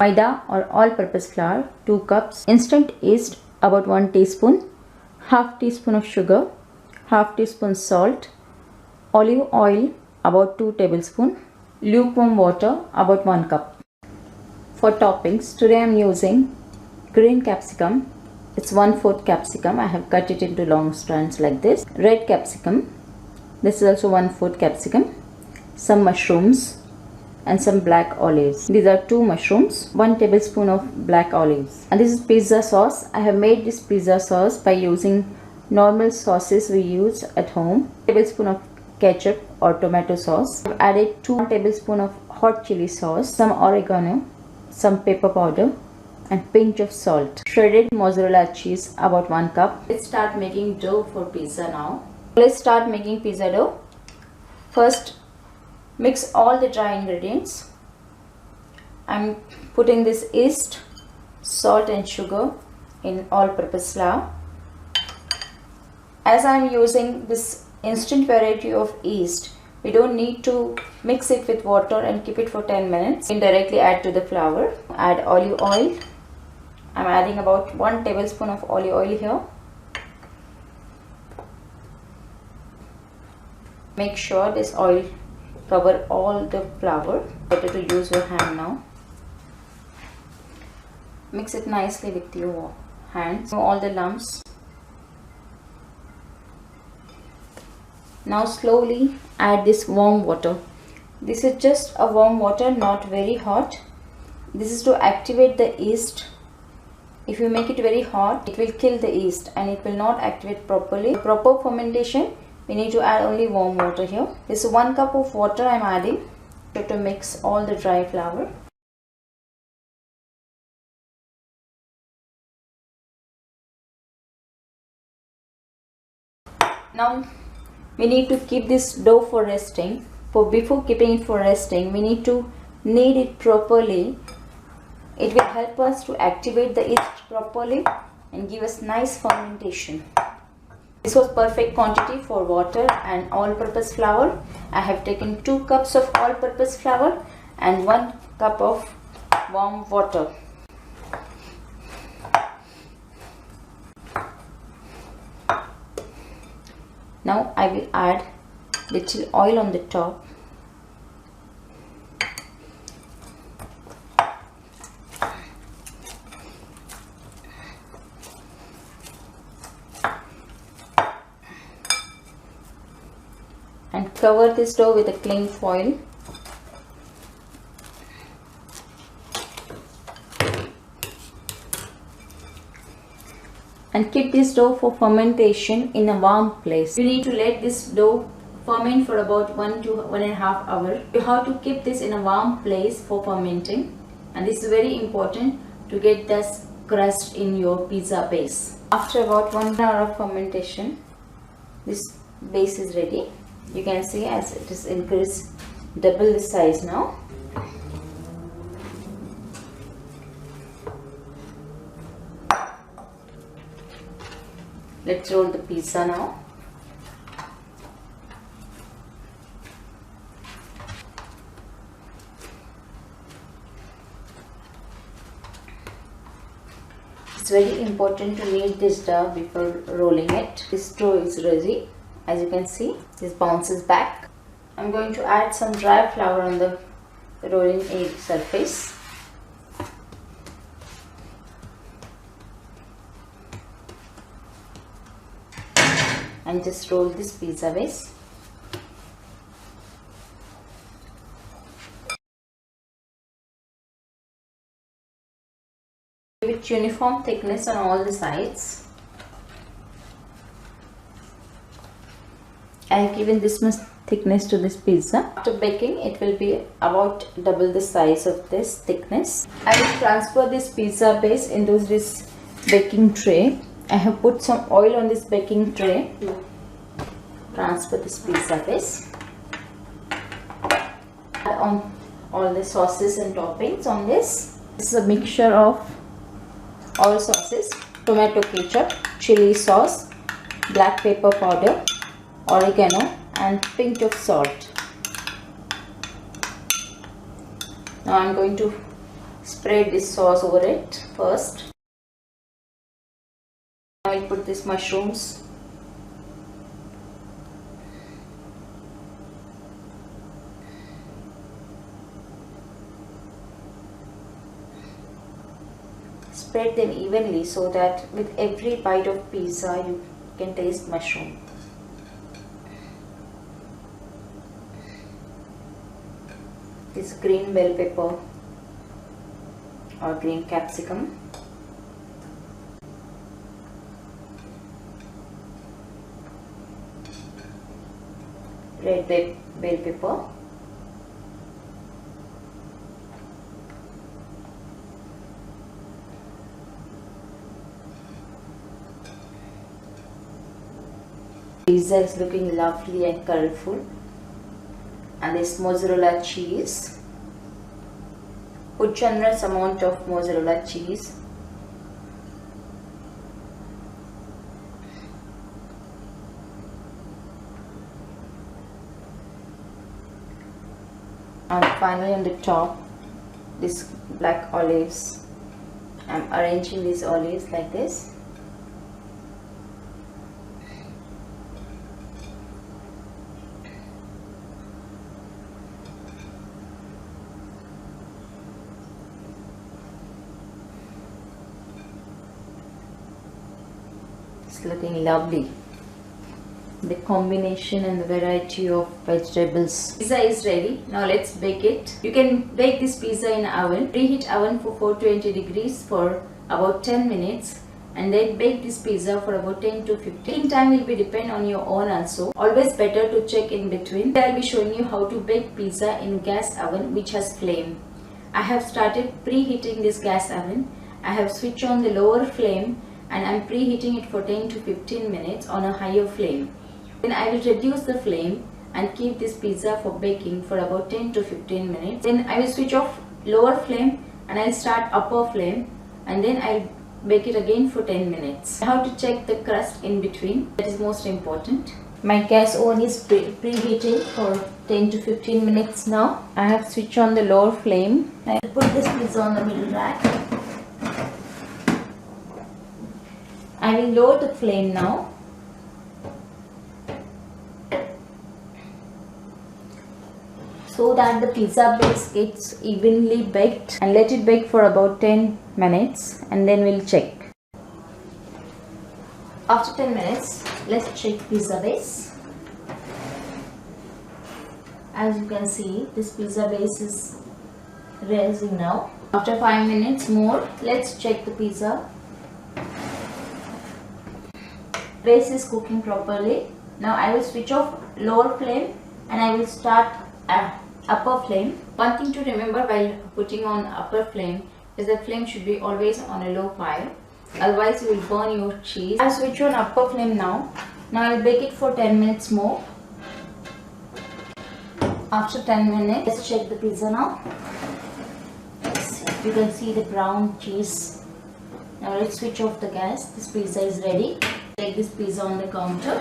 maida or all-purpose flour 2 cups, instant yeast about 1 teaspoon, half teaspoon of sugar, half teaspoon salt, olive oil about 2 tablespoons, lukewarm water about 1 cup. For toppings, today I am using green capsicum. It's 1/4 capsicum. I have cut it into long strands like this. Red capsicum. This is also 1/4 capsicum. Some mushrooms and some black olives. These are 2 mushrooms, 1 tablespoon of black olives. And this is pizza sauce. I have made this pizza sauce by using normal sauces we use at home. Tablespoon of ketchup or tomato sauce. I've added 2 tablespoons of hot chili sauce, some oregano, some pepper powder, and pinch of salt. Shredded mozzarella cheese about 1 cup. Let's start making dough for pizza now. Let's start making pizza dough. First, mix all the dry ingredients. I'm putting this yeast, salt and sugar in all-purpose flour. As I'm using this instant variety of yeast, we don't need to mix it with water and keep it for 10 minutes. You can directly add to the flour. Add olive oil. I'm adding about 1 tablespoon of olive oil here. Make sure this oil cover all the flour. Better to use your hand now. Mix it nicely with your hands. Remove all the lumps. Now slowly add this warm water. This is just a warm water, not very hot. This is to activate the yeast. If you make it very hot, it will kill the yeast and it will not activate properly. For proper fermentation, we need to add only warm water here. This is 1 cup of water I am adding to mix all the dry flour. Now we need to keep this dough for resting. Before keeping it for resting, we need to knead it properly. It will help us to activate the yeast properly and give us nice fermentation. This was perfect quantity for water and all-purpose flour. I have taken 2 cups of all-purpose flour and 1 cup of warm water. Now I will add little oil on the top. And cover this dough with a cling foil. And keep this dough for fermentation in a warm place. You need to let this dough ferment for about 1 to 1.5 hours. You have to keep this in a warm place for fermenting. And this is very important to get this crust in your pizza base. After about 1 hour of fermentation, this base is ready. You can see as it is increased double the size now. Let's roll the pizza now. It's very important to knead this dough before rolling it. This dough is ready. As you can see, this bounces back. I'm going to add some dry flour on the rolling egg surface. And just roll this pizza base. Give it uniform thickness on all the sides. I have given this much thickness to this pizza. After baking, it will be about double the size of this thickness. I will transfer this pizza base into this baking tray. I have put some oil on this baking tray to transfer this pizza base. Add on all the sauces and toppings on this. This is a mixture of all sauces: tomato ketchup, chili sauce, black pepper powder, oregano and pinch of salt. Now I am going to Spread this sauce over it first. I will put these mushrooms. Spread them evenly so that with every bite of pizza you can taste mushroom. This green bell pepper or green capsicum. Red bell pepper. Pizza is looking lovely and colorful. And this mozzarella cheese. Put generous amount of mozzarella cheese. And finally on the top, this black olives. I'm arranging these olives like this. It's looking lovely. The combination and the variety of vegetables. Pizza is ready. Now let's bake it. You can bake this pizza in oven. Preheat oven for 420 degrees for about 10 minutes. And then bake this pizza for about 10 to 15. Baking time will be depend on your own also. Always better to check in between. I'll be showing you how to bake pizza in gas oven which has flame. I have started preheating this gas oven. I have switched on the lower flame and I'm preheating it for 10 to 15 minutes on a higher flame. Then I will reduce the flame and keep this pizza for baking for about 10 to 15 minutes. Then I will switch off lower flame and I'll start upper flame and then I'll bake it again for 10 minutes. How to check the crust in between, that is most important. My gas oven is preheating for 10 to 15 minutes now. I have switched on the lower flame. I will put this pizza on the middle rack. I will lower the flame now. So that the pizza base gets evenly baked, and let it bake for about 10 minutes and then we'll check. After 10 minutes, let's check pizza base. As you can see, this pizza base is rising now. After 5 minutes more, let's check the pizza. Base is cooking properly. Now I will switch off lower flame and I will start upper flame. One thing to remember while putting on upper flame is that flame should be always on a low fire, otherwise you will burn your cheese. I will switch on upper flame now. Now I will bake it for 10 minutes more. After 10 minutes, let's check the pizza now. You can see the brown cheese. Now let's switch off the gas. This pizza is ready. Take this pizza on the counter.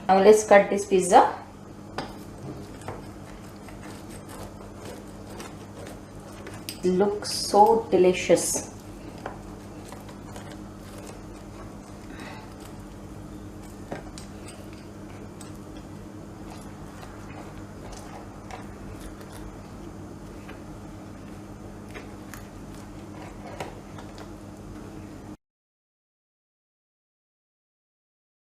Now let's cut this pizza. It looks so delicious.